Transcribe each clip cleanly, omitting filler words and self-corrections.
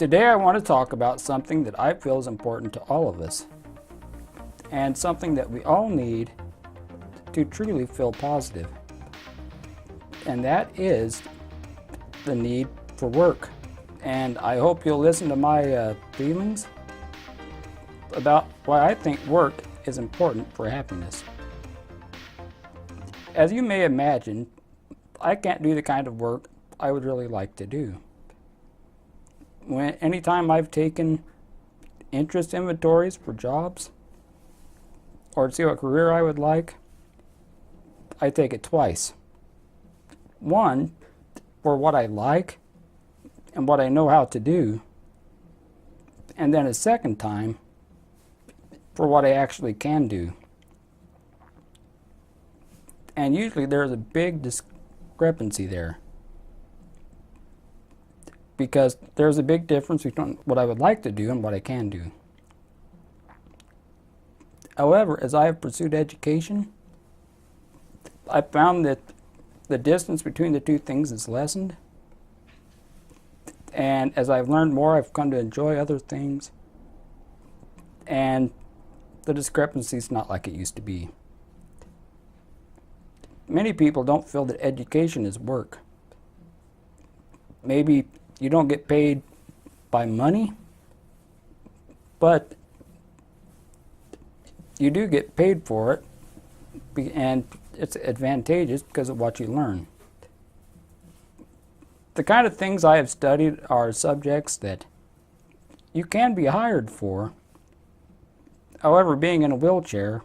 Today I want to talk about something that I feel is important to all of us, and something that we all need to truly feel positive. And that is the need for work. And I hope you'll listen to my feelings about why I think work is important for happiness. As you may imagine, I can't do the kind of work I would really like to do. Anytime I've taken interest inventories for jobs or to see what career I would like, I take it twice. One, for what I like and what I know how to do, and then a second time for what I actually can do. And usually there's a big discrepancy there, because there's a big difference between what I would like to do and what I can do. However, as I have pursued education, I've found that the distance between the two things is lessened. And as I've learned more, I've come to enjoy other things. And the discrepancy is not like it used to be. Many people don't feel that education is work. Maybe you don't get paid by money, but you do get paid for it, and it's advantageous because of what you learn. The kind of things I have studied are subjects that you can be hired for. However, being in a wheelchair,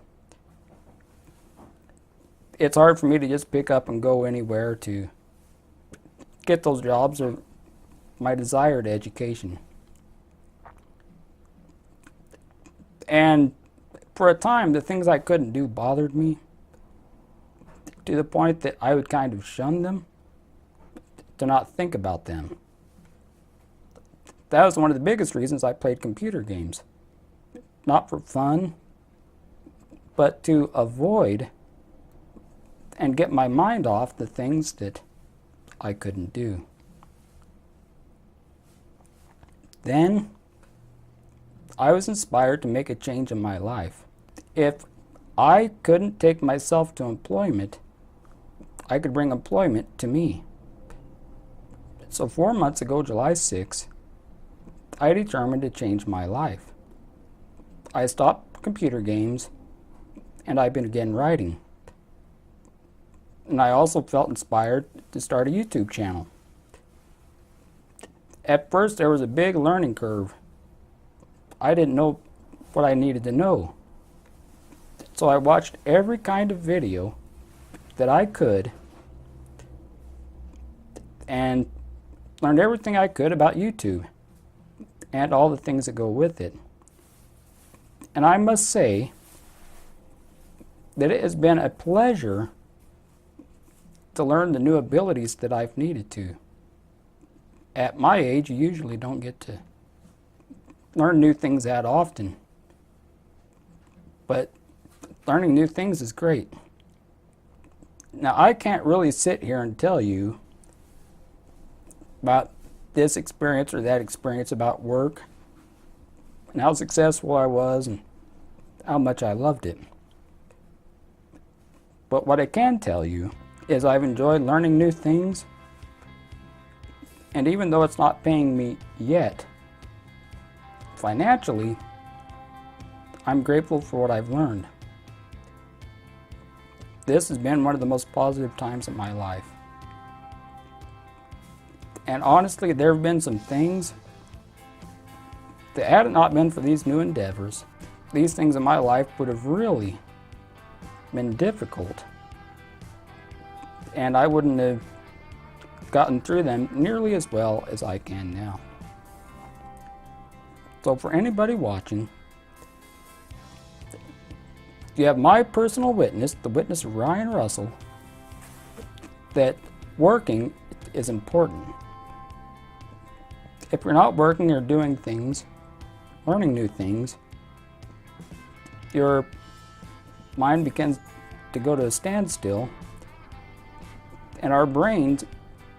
it's hard for me to just pick up and go anywhere to get those jobs or my desired education. And for a time, the things I couldn't do bothered me to the point that I would kind of shun them, to not think about them. That was one of the biggest reasons I played computer games. Not for fun, but to avoid and get my mind off the things that I couldn't do. Then I was inspired to make a change in my life. If I couldn't take myself to employment, I could bring employment to me. So 4 months ago, July 6th, I determined to change my life. I stopped computer games and I began writing. And I also felt inspired to start a YouTube channel. At first, there was a big learning curve. I didn't know what I needed to know. So I watched every kind of video that I could and learned everything I could about YouTube and all the things that go with it. And I must say that it has been a pleasure to learn the new abilities that I've needed to. At my age, you usually don't get to learn new things that often. But learning new things is great. Now, I can't really sit here and tell you about this experience or that experience about work and how successful I was and how much I loved it. But what I can tell you is I've enjoyed learning new things, and even though it's not paying me yet financially, I'm grateful for what I've learned. This has been one of the most positive times of my life. And honestly, there have been some things that had it not been for these new endeavors, these things in my life would have really been difficult. And I wouldn't have gotten through them nearly as well as I can now. So for anybody watching, you have my personal witness, the witness of Ryan Russell, that working is important. If you're not working or doing things, learning new things, your mind begins to go to a standstill, and our brains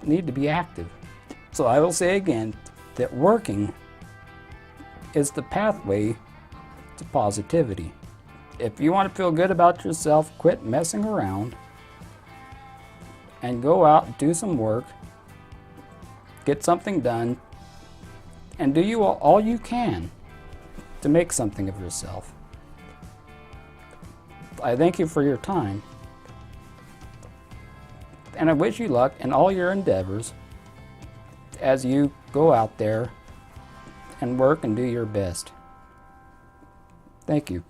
need to be active. So I will say again that working is the pathway to positivity. If you want to feel good about yourself, quit messing around and go out and do some work, get something done, and do you all you can to make something of yourself. I thank you for your time, and I wish you luck in all your endeavors as you go out there and work and do your best. Thank you.